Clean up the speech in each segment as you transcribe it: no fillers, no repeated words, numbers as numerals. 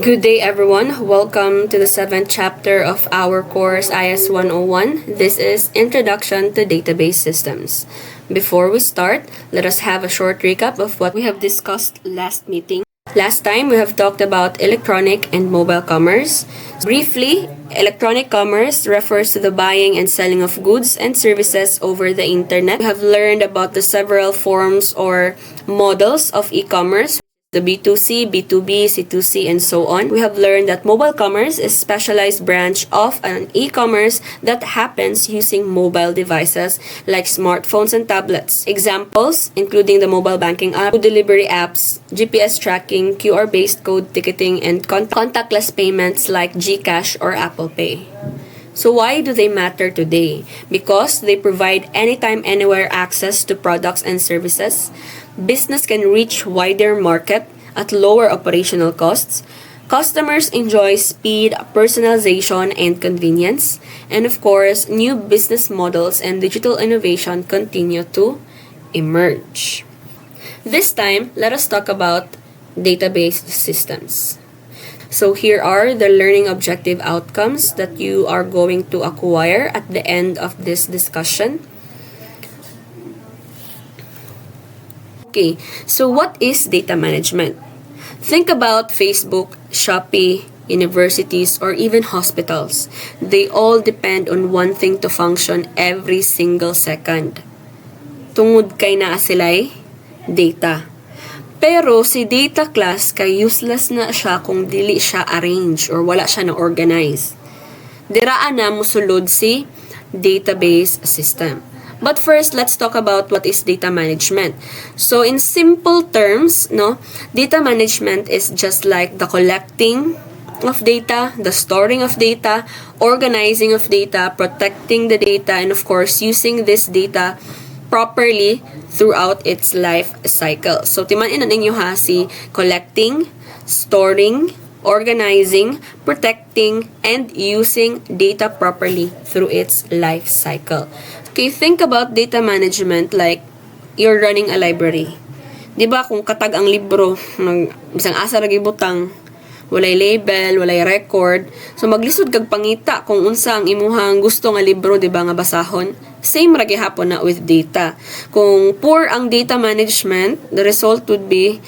Good day, everyone. Welcome to the 7th chapter of our course IS 101. This is Introduction to Database Systems. Before we start, let us have a short recap of what we have discussed last meeting. Last time, we have talked about electronic and mobile commerce. Briefly, electronic commerce refers to the buying and selling of goods and services over the internet. We have learned about the several forms or models of e-commerce, the B2C, B2B, C2C, and so on. We have learned that mobile commerce is a specialized branch of an e-commerce that happens using mobile devices like smartphones and tablets. Examples, including the mobile banking app, food delivery apps, GPS tracking, QR-based code ticketing, and contactless payments like GCash or Apple Pay. So why do they matter today? Because they provide anytime, anywhere access to products and services. Business can reach wider market at lower operational costs. Customers enjoy speed, personalization, and convenience. And of course, new business models and digital innovation continue to emerge. This time, let us talk about database systems. So here are the learning objective outcomes that you are going to acquire at the end of this discussion. Okay, so what is data management? Think about Facebook, Shopee, universities, or even hospitals. They all depend on one thing to function every single second. Tungod kay naa sila'y data. Pero si data class kay useless na siya kung dili siya arrange or wala siya na organize. Diraan na musulod si database system. But first, let's talk about what is data management. So in simple terms, data management is just like the collecting of data, the storing of data, organizing of data, protecting the data, and of course, using this data properly throughout its life cycle. So timanin na ninyo ha, si collecting, storing, organizing, protecting, and using data properly through its life cycle. Okay, think about data management like you're running a library. Diba kung katag ang libro, bisang asa lagi butang, walay label, walay record, so maglisod kag pangita kung unsa ang imuhang gusto nga libro, diba nga basahon. Same ra gihapon na with data. Kung poor ang data management, the result would be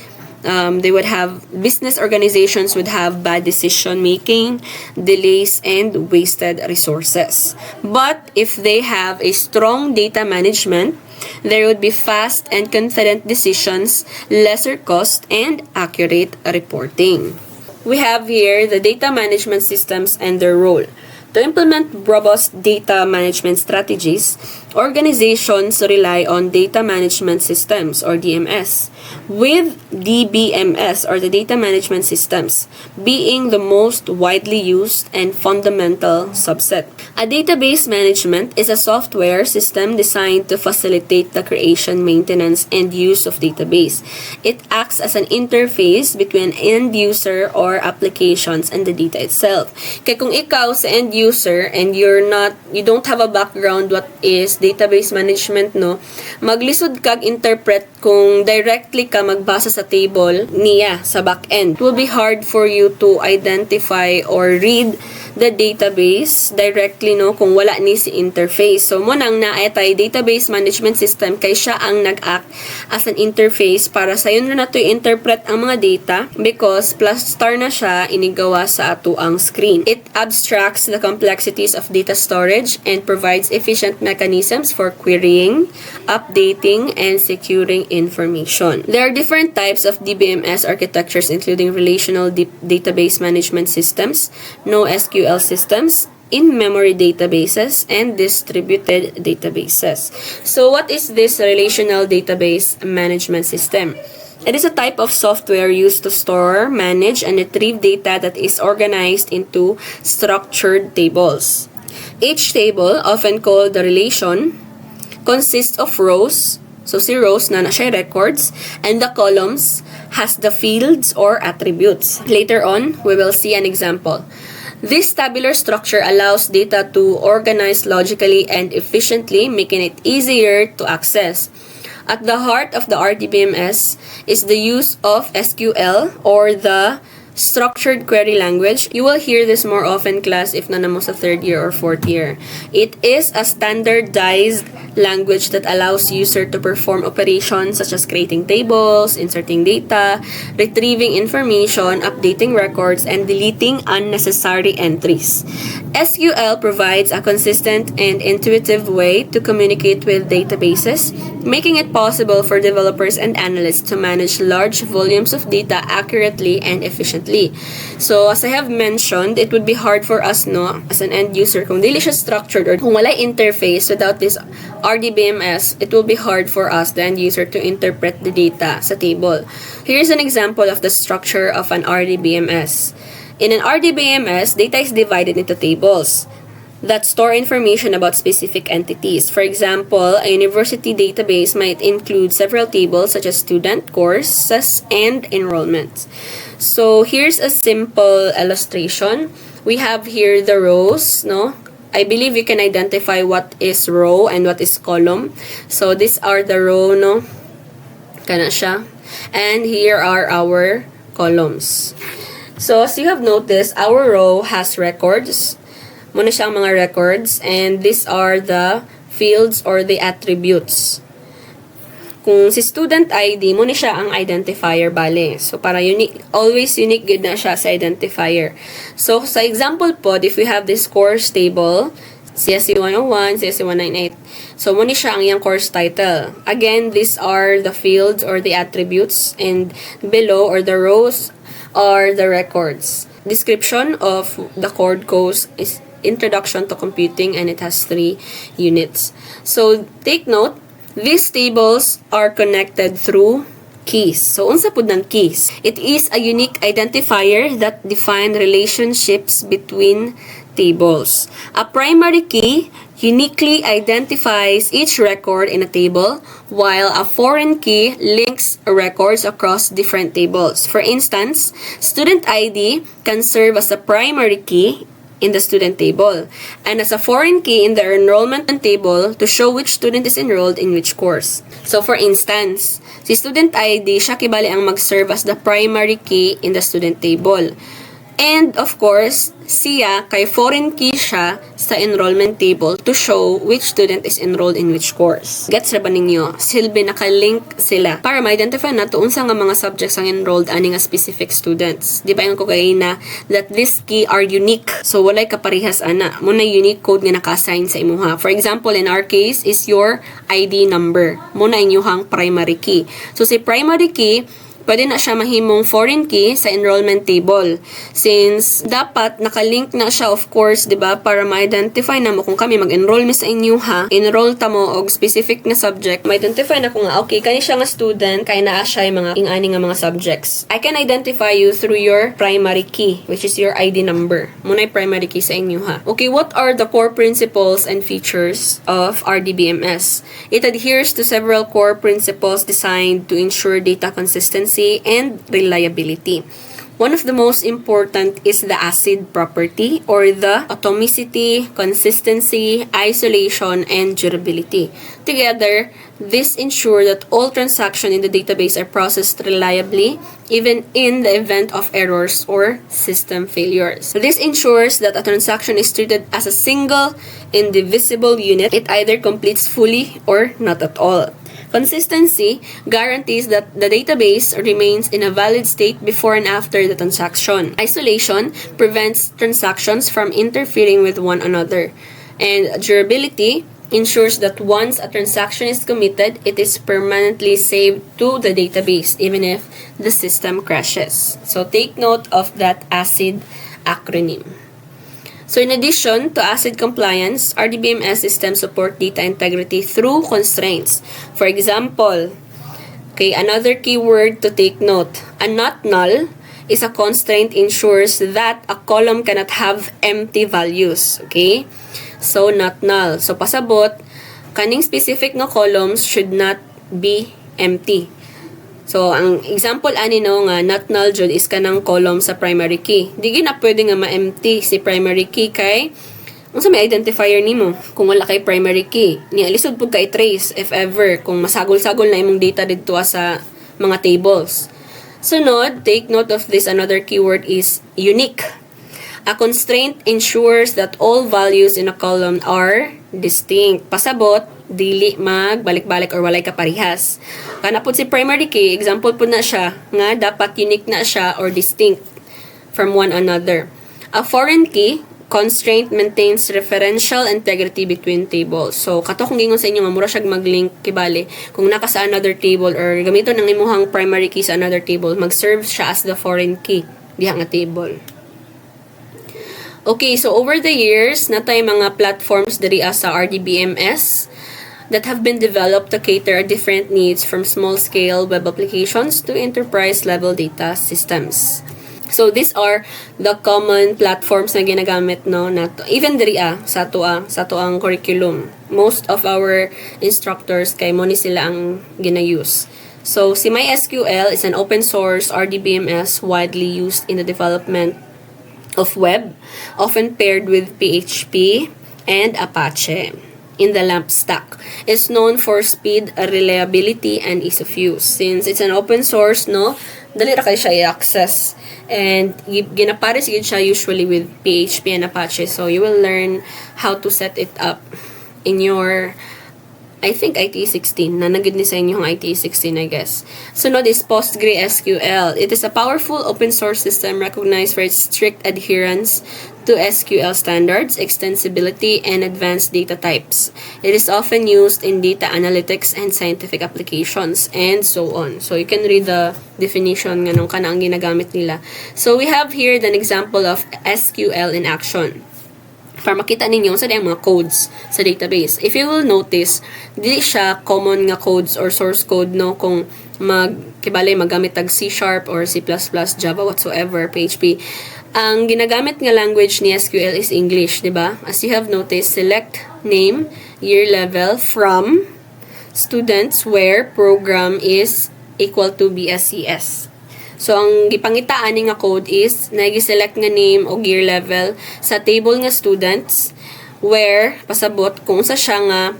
business organizations would have bad decision making, delays, and wasted resources. But if they have a strong data management, there would be fast and confident decisions, lesser cost, and accurate reporting. We have here the data management systems and their role. To implement robust data management strategies, organizations rely on data management systems or DMS, with DBMS or the data management systems being the most widely used and fundamental subset. A database management is a software system designed to facilitate the creation, maintenance, and use of database. It acts as an interface between end user or applications and the data itself. Kaya kung ikaw sa end user and you don't have a background what is database management, maglisod kag interpret kung directly ka magbasa sa table niya sa back-end. It will be hard for you to identify or read the database directly kung wala ni si interface. So mo nang naay database management system kay siya ang nag-act as an interface para sa yun na to interpret ang mga data because plus star na siya inigawa sa ato ang screen. It abstracts the complexities of data storage and provides efficient mechanisms for querying, updating, and securing information. There are different types of DBMS architectures including relational database management systems, NoSQL systems, in-memory databases, and distributed databases. So what is this relational database management system? It is a type of software used to store, manage, and retrieve data that is organized into structured tables. Each table, often called the relation, consists of rows. So si rows na siya records, and the columns has the fields or attributes. Later on, we will see an example. This tabular structure allows data to organize logically and efficiently, making it easier to access. At the heart of the RDBMS is the use of SQL or the structured query language. You will hear this more often, class, if nana mo sa third year or fourth year. It is a standardized language that allows user to perform operations such as creating tables, inserting data, retrieving information, updating records, and deleting unnecessary entries. SQL provides a consistent and intuitive way to communicate with databases, making it possible for developers and analysts to manage large volumes of data accurately and efficiently. So, as I have mentioned, it would be hard for us, no, as an end user, kung dili siya structured or kung wala interface without this RDBMS, it will be hard for us, the end user, to interpret the data sa table. Here's an example of the structure of an RDBMS. In an RDBMS, data is divided into tables that store information about specific entities. For example, a university database might include several tables such as student, courses, and enrollments. So here's a simple illustration. We have here the rows, no? I believe you can identify what is row and what is column. So these are the row, no? Kana siya. And here are our columns. So as you have noticed, our row has records. Muna siyang mga records, and these are the fields or the attributes. Kung si student ID, muna siya ang identifier bale. So para unique, always unique good na siya sa identifier. So sa example po, if we have this course table, CSE 101, CSE 198. So muna siya ang iyang course title. Again, these are the fields or the attributes, and below or the rows are the records. Description of the code goes is Introduction to Computing, and it has 3 units. So take note, these tables are connected through keys. So unsa pud ng keys? It is a unique identifier that define relationships between tables. A primary key uniquely identifies each record in a table, while a foreign key links records across different tables. For instance, student ID can serve as a primary key in the student table, and as a foreign key in the enrollment table to show which student is enrolled in which course. So for instance, si student ID, siya kibali ang mag-serve as the primary key in the student table. And of course, siya kay foreign key siya sa enrollment table to show which student is enrolled in which course. Gets ra ba ninyo? Silbi nakalink sila para ma-identify nato unsa nga mga subjects ang enrolled ani nga specific students. Di ba yung ko kay na that this key are unique. So walay kaparehas ana. Muna unique code nga naka-assign sa imuha. For example, in our case is your ID number. Muna inyuhang primary key. So si primary key pwede na siya mahimong foreign key sa enrollment table. Since dapat nakalink na siya, of course, di ba, para ma-identify na mo kung kami mag-enroll mi sa inyo ha, enroll ta mo og specific na subject, ma-identify na ko nga, okay, kani siya nga student, kaya naa siya yung mga ingani nga mga subjects. I can identify you through your primary key, which is your ID number. Muna yung primary key sa inyo ha. Okay, what are the core principles and features of RDBMS? It adheres to several core principles designed to ensure data consistency and reliability. One of the most important is the ACID property, or the atomicity, consistency, isolation, and durability. Together, this ensure that all transactions in the database are processed reliably, even in the event of errors or system failures. This ensures that a transaction is treated as a single, indivisible unit. It either completes fully or not at all. Consistency guarantees that the database remains in a valid state before and after the transaction. Isolation prevents transactions from interfering with one another. And durability ensures that once a transaction is committed, it is permanently saved to the database, even if the system crashes. So take note of that ACID acronym. So in addition to ACID compliance, RDBMS systems support data integrity through constraints. For example, okay, another keyword to take note, a not null is a constraint ensures that a column cannot have empty values. Okay? So not null. So pasabot, kaning specific na columns should not be empty. So, ang example ani no nga not null jud is kanang column sa primary key. Di gyud na pwede nga ma-empty si primary key kay unsa may identifier nimo kung wala kay primary key. Ni alisod pud kay trace if ever kung masagol-sagol na imong data didto sa mga tables. Sunod, take note of this. Another keyword is unique. A constraint ensures that all values in a column are distinct. Pasabot, dili magbalik-balik or walay kaparihas. Kana po si primary key, example po na siya, nga dapat unique na siya or distinct from one another. A foreign key, constraint maintains referential integrity between tables. So, kato kung gingon sa inyo, mura siya mag-link, kibali, kung naka sa another table or gamiton ng imuhang primary key sa another table, mag-serve siya as the foreign key diha nga table. Okay, so over the years, natay mga platforms diri sa RDBMS that have been developed to cater different needs from small-scale web applications to enterprise-level data systems. So these are the common platforms na ginagamit no nato. Even diri sa ato ang curriculum. Most of our instructors kay mo ni sila ang gina-use. So si MySQL is an open source RDBMS widely used in the development of web, often paired with PHP and Apache. In the LAMP stack, it's known for speed, reliability, and ease of use. Since it's an open source, no, dali ra kay siya i-access. And ginapares yun siya usually with PHP and Apache. So you will learn how to set it up in your, I think, ITE16. Nanagid ni sa inyo yung ITE16, I guess. Sunod is PostgreSQL. It is a powerful open source system recognized for its strict adherence to SQL standards, extensibility, and advanced data types. It is often used in data analytics and scientific applications, and so on. So you can read the definition nga nung kanang ginagamit nila. So we have here an example of SQL in action. Para makita ninyo sa mga codes sa database. If you will notice, dili siya common nga codes or source code no kung magamit tag C# or C++, Java, whatsoever, PHP. Ang ginagamit nga language ni SQL is English, di ba? As you have noticed, select name, year level from students where program is equal to BSCS. So, ang gipangitaan nga code is, nag-select nga name o gear level sa table nga students where, pasabot, kung sa siya nga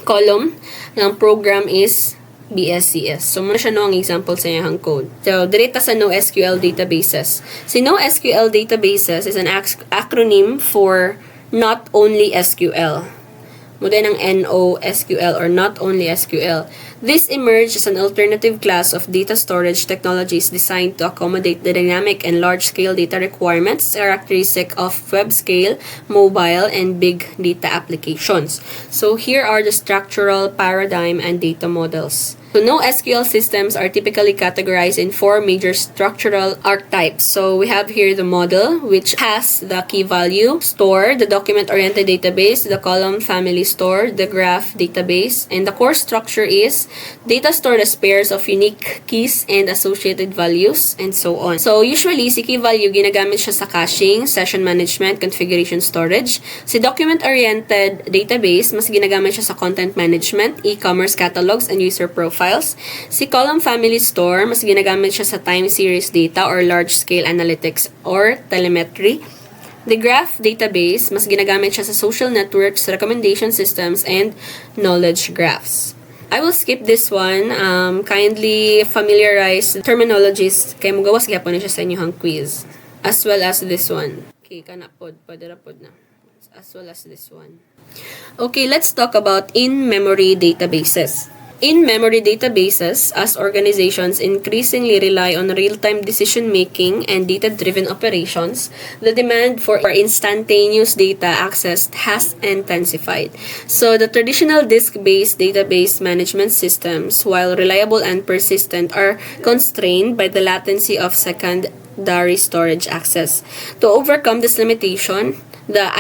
column ng program is BSCS. So, muna siya no ang example sa iyang code. So, direta sa NoSQL databases. Si NoSQL databases is an acronym for Not Only SQL. Muna ng NoSQL or Not Only SQL. This emerged as an alternative class of data storage technologies designed to accommodate the dynamic and large-scale data requirements characteristic of web-scale, mobile, and big data applications. So here are the structural, paradigm, and data models. So NoSQL systems are typically categorized in four major structural archetypes. So we have here the model, which has the key value store, the document-oriented database, the column family store, the graph database, and the core structure is data stored as pairs of unique keys and associated values, and so on. So usually, si key value, ginagamit siya sa caching, session management, configuration storage. Si document-oriented database, mas ginagamit siya sa content management, e-commerce catalogs, and user profiles. Si column family store, mas ginagamit siya sa time series data or large-scale analytics or telemetry. The graph database, mas ginagamit siya sa social networks, recommendation systems, and knowledge graphs. I will skip this one. Kindly familiarize terminologies kay magawas gyapon siya sa inyong quiz. As well as this one. Okay, kana pod, padarapod na. As well as this one. Okay, let's talk about in-memory databases. In-memory databases, as organizations increasingly rely on real-time decision-making and data-driven operations, the demand for instantaneous data access has intensified. So, the traditional disk-based database management systems, while reliable and persistent, are constrained by the latency of secondary storage access. To overcome this limitation, the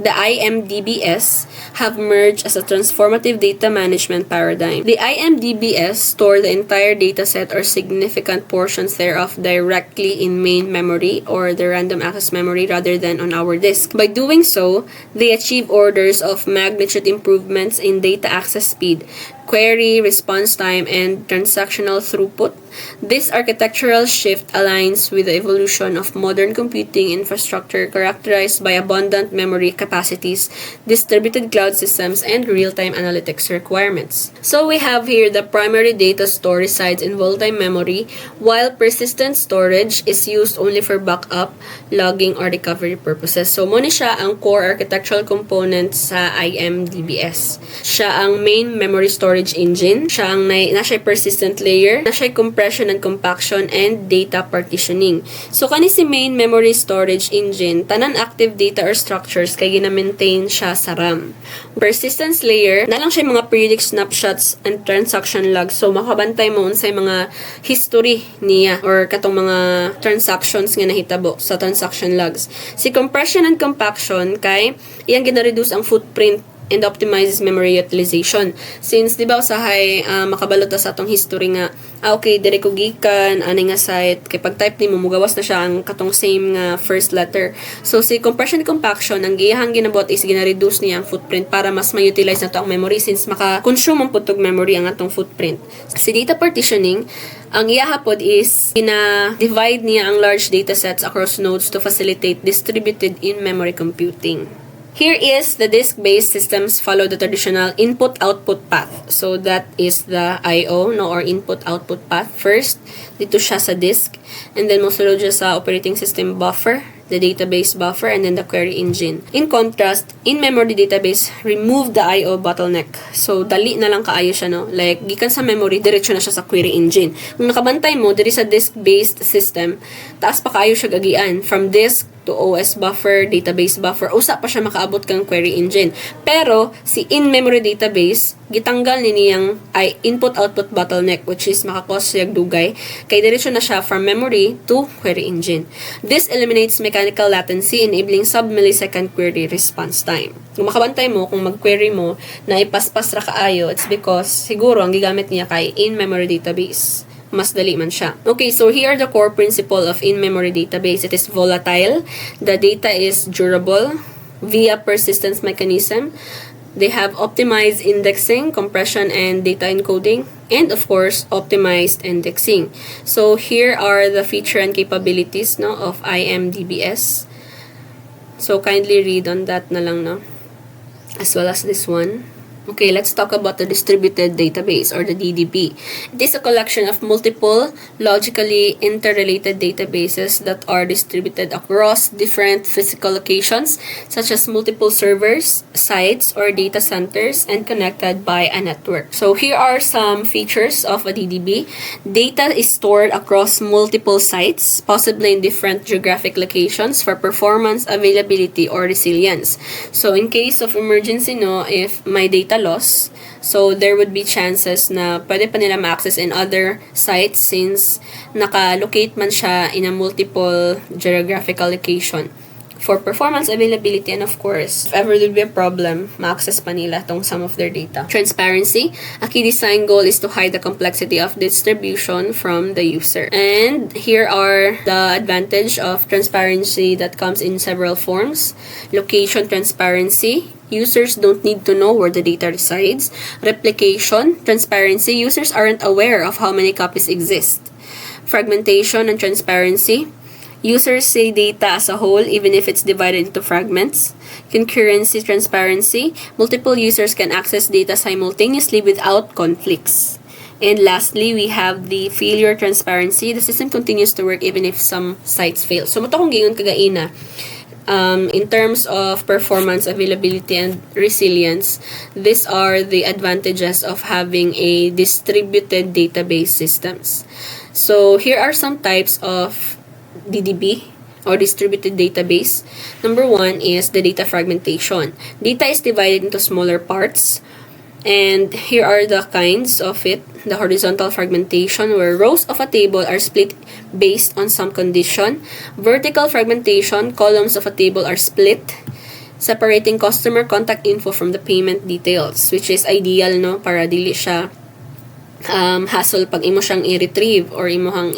IMDBs have merged as a transformative data management paradigm. The IMDBs store the entire dataset or significant portions thereof directly in main memory or the random access memory rather than on our disk. By doing so, they achieve orders of magnitude improvements in data access speed, query, response time, and transactional throughput. This architectural shift aligns with the evolution of modern computing infrastructure characterized by abundant memory capacities, distributed cloud systems, and real-time analytics requirements. So we have here the primary data store resides in volatile memory, while persistent storage is used only for backup, logging, or recovery purposes. So mo ni siya ang core architectural component sa IMDBS. Siya ang main memory storage engine, siya ang nasa persistent layer, nasa compression and compaction, and data partitioning. So kani si main memory storage engine, tanan active data or structures kay gina-maintain siya sa RAM. Persistence layer, na lang siya mga periodic snapshots and transaction logs. So makabantay mo unsay mga history niya or katong mga transactions nga nahitabo sa transaction logs. Si compression and compaction kay iyang gina-reduce ang footprint and optimizes memory utilization. Since, di ba, usahay, makabalot sa atong history nga, okay, dire ko gikan, ani nga site, kay pag-type ni mo, mugawas na siya ang katong same nga first letter. So, si compression and compaction, ang giyahang ginabot is gina-reduce niya ang footprint para mas ma-utilize na to ang memory since maka-consume ang putog memory ang atong footprint. Si data partitioning, ang iyahapod is gina-divide niya ang large datasets across nodes to facilitate distributed in-memory computing. Here is the disk-based systems follow the traditional input-output path. So that is the I/O, no, or input-output path. First, dito siya sa disk. And then, mosulod siya sa operating system buffer, the database buffer, and then the query engine. In contrast, in-memory database, remove the I/O bottleneck. So, dali na lang kaayo siya, no? Like, gikan sa memory, diretso na siya sa query engine. Kung nakabantay mo, diri sa disk-based system, taas pa kaayo siya gagian. From disk to OS buffer, database buffer, usa pa siya makaabot kang query engine. Pero, si in-memory database, gitanggal ni niyang input-output bottleneck, which is makakos siya dugay, kay diretso na siya from memory to query engine. This eliminates mechanical latency, enabling sub-millisecond query response time. Kung makabantay mo, kung mag-query mo, na ipaspas ra kaayo, it's because siguro ang gigamit niya kay in-memory database. Mas dali man siya. Okay, so here are the core principle of in-memory database. It is volatile. The data is durable via persistence mechanism. They have optimized indexing, compression, and data encoding. And of course, optimized indexing. So here are the feature and capabilities, no, of IMDBS. So kindly read on that na lang, no, as well as this one. Okay, let's talk about the distributed database or the DDB. It is a collection of multiple logically interrelated databases that are distributed across different physical locations such as multiple servers, sites, or data centers and connected by a network. So here are some features of a DDB. Data is stored across multiple sites, possibly in different geographic locations for performance, availability, or resilience. So in case of emergency, no, if my data loss, so there would be chances na pwede pa nila ma-access in other sites since naka-locate man siya in a multiple geographical location. For performance, availability, and of course, if ever there be a problem, ma-access pa nila tong some of their data. Transparency. A key design goal is to hide the complexity of distribution from the user. And here are the advantage of transparency that comes in several forms. Location transparency. Users don't need to know where the data resides. Replication, transparency. Users aren't aware of how many copies exist. Fragmentation and transparency. Users see data as a whole even if it's divided into fragments. Concurrency, transparency. Multiple users can access data simultaneously without conflicts. And lastly, we have the failure transparency. The system continues to work even if some sites fail. So, mato kong gingon kagaina. In terms of performance, availability, and resilience, these are the advantages of having a distributed database systems. So, here are some types of DDB or distributed database. Number one is the data fragmentation. Data is divided into smaller parts. And here are the kinds of it. The horizontal fragmentation, where rows of a table are split based on some condition. Vertical fragmentation, columns of a table are split, separating customer contact info from the payment details, which is ideal, no, para dili siya hassle pag imo siyang i-retrieve or imo hang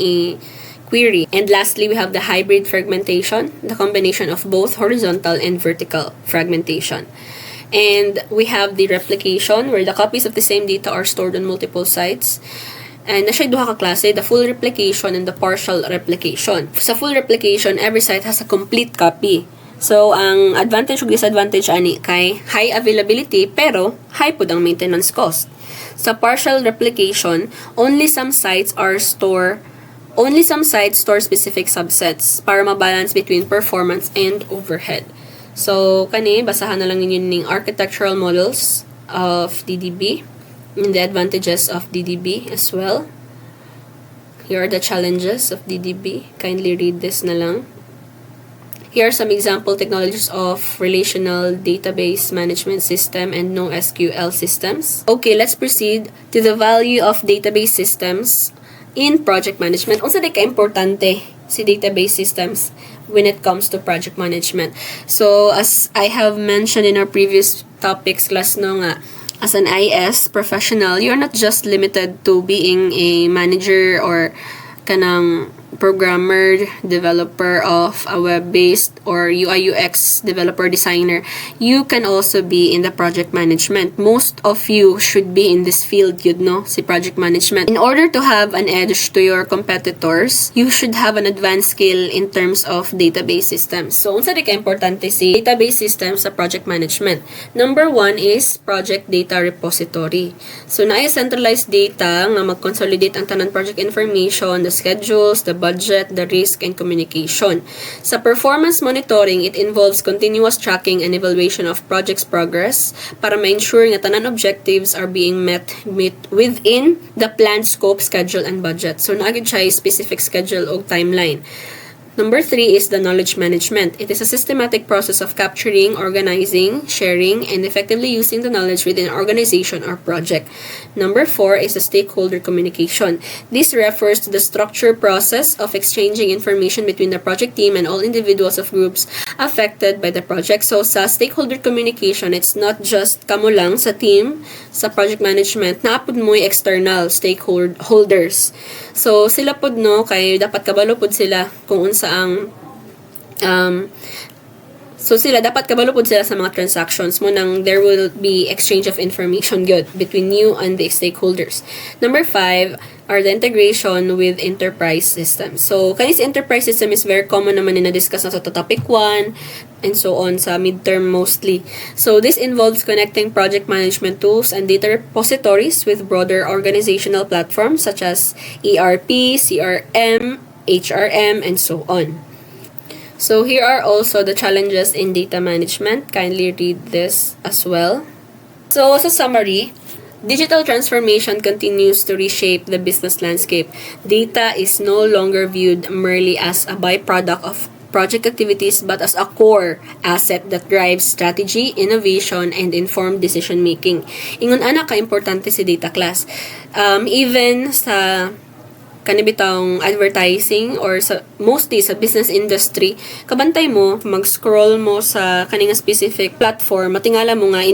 query. And lastly, we have the hybrid fragmentation, the combination of both horizontal and vertical fragmentation. And we have the replication, where the copies of the same data are stored on multiple sites. And na siya duha ka klase, the full replication and the partial replication. Sa full replication, every site has a complete copy. So, ang advantage ug disadvantage ani kay high availability pero high pud ang maintenance cost. Sa partial replication, only some sites store specific subsets para ma-balance between performance and overhead. So, kani basahan na lang ninyo ning architectural models of DDB and the advantages of DDB as well. Here are the challenges of DDB. Kindly read this na lang. Here are some example technologies of relational database management system and NoSQL systems. Okay, let's proceed to the value of database systems in project management. Unsa di ka importante si database systems when it comes to project management? So, as I have mentioned in our previous topics class no nga, as an IS professional, you're not just limited to being a manager or kanang programmer, developer of a web-based or UI UX developer designer. You can also be in the project management. Most of you should be in this field, you know, si project management. In order to have an edge to your competitors, you should have an advanced skill in terms of database systems. So, unsa di ka importante si database systems sa project management? Number 1 is project data repository. So, naay centralized data nga mag-consolidate ang tanan project information, the schedules, the budget, the risk, and communication. Sa performance monitoring, it involves continuous tracking and evaluation of project's progress para ma-ensure nga tanan objectives are being met within the planned scope, schedule, and budget. So, naagid siya specific schedule o timeline. Number 3 is the knowledge management. It is a systematic process of capturing, organizing, sharing, and effectively using the knowledge within an organization or project. Number 4 is the stakeholder communication. This refers to the structured process of exchanging information between the project team and all individuals of groups affected by the project. So, sa stakeholder communication, it's not just kamo lang sa team, sa project management, naapod mo yung external stakeholders. So, sila pod no, kay dapat kabalo pod sila kung unsa ang dapat kabalo pod sila sa mga transactions mo nang there will be exchange of information good between you and the stakeholders. Number 5 are the integration with enterprise systems. So, kanis enterprise system is very common naman na discuss na sa topic 1 and so on sa midterm mostly. So, this involves connecting project management tools and data repositories with broader organizational platforms such as ERP, CRM, HRM, and so on. So, here are also the challenges in data management. Kindly read this as well. So, as a summary, digital transformation continues to reshape the business landscape. Data is no longer viewed merely as a byproduct of project activities but as a core asset that drives strategy, innovation, and informed decision-making. Ingon ana ka-importante si data class. Even sa kanibitang advertising or sa mostly sa business industry, kabantay mo, mag-scroll mo sa kaning specific platform, matingala mo nga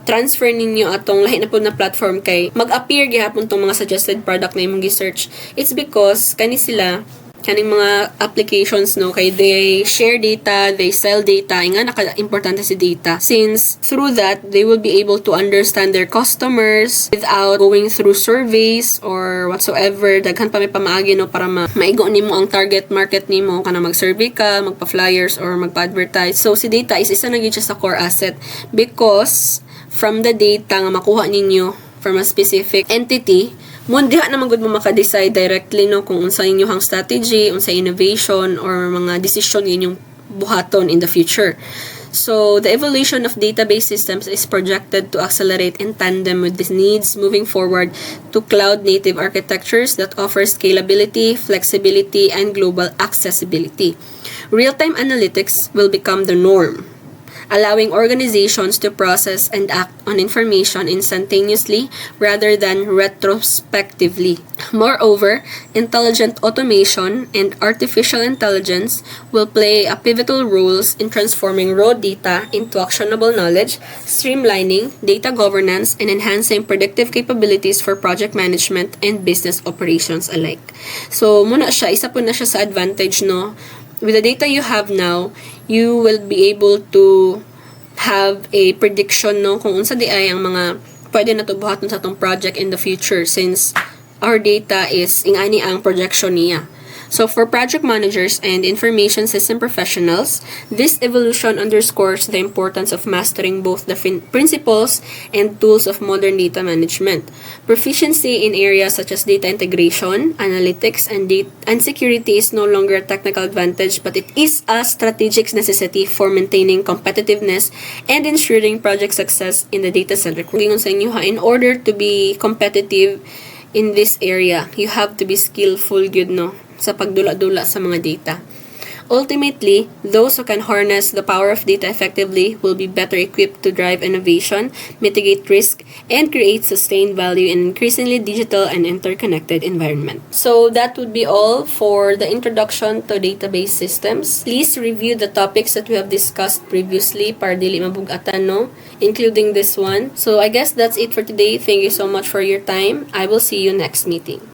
transfer ninyo atong lahi na po na platform kay mag-appear gihapon tong mga suggested product na imong gi-search. It's because kaning mga applications no kay they share data, they sell data, nga naka-importante si data since through that they will be able to understand their customers without going through surveys or whatsoever. Daghan pa may pamaagi no para maigo nimo ang target market nimo kana mag-survey ka, magpa-flyers or magpa-advertise. So si data is isa na gyud siya sa core asset because from the data nga makuha ninyo from a specific entity, diha naman gud mo maka-decide directly no kung unsa inyong strategy, unsa innovation or mga decision inyong buhaton in the future. So, the evolution of database systems is projected to accelerate in tandem with these needs moving forward to cloud-native architectures that offer scalability, flexibility, and global accessibility. Real-time analytics will become the norm, allowing organizations to process and act on information instantaneously rather than retrospectively. Moreover, intelligent automation and artificial intelligence will play a pivotal roles in transforming raw data into actionable knowledge, streamlining data governance, and enhancing predictive capabilities for project management and business operations alike. So, isa po na siya sa advantage, no? With the data you have now, you will be able to have a prediction no kung unsa di ay ang mga pwede na to buhaton sa atong project in the future since our data is ingani ang projection niya. So for project managers and information system professionals, this evolution underscores the importance of mastering both the principles and tools of modern data management. Proficiency in areas such as data integration, analytics, and security is no longer a technical advantage, but it is a strategic necessity for maintaining competitiveness and ensuring project success in the data center. Kung sa inyo in order to be competitive in this area, you have to be skillful good no sa pagdula-dula sa mga data. Ultimately, those who can harness the power of data effectively will be better equipped to drive innovation, mitigate risk, and create sustained value in an increasingly digital and interconnected environment. So that would be all for the introduction to database systems. Please review the topics that we have discussed previously para dili mabugatan no, including this one. So I guess that's it for today. Thank you so much for your time. I will see you next meeting.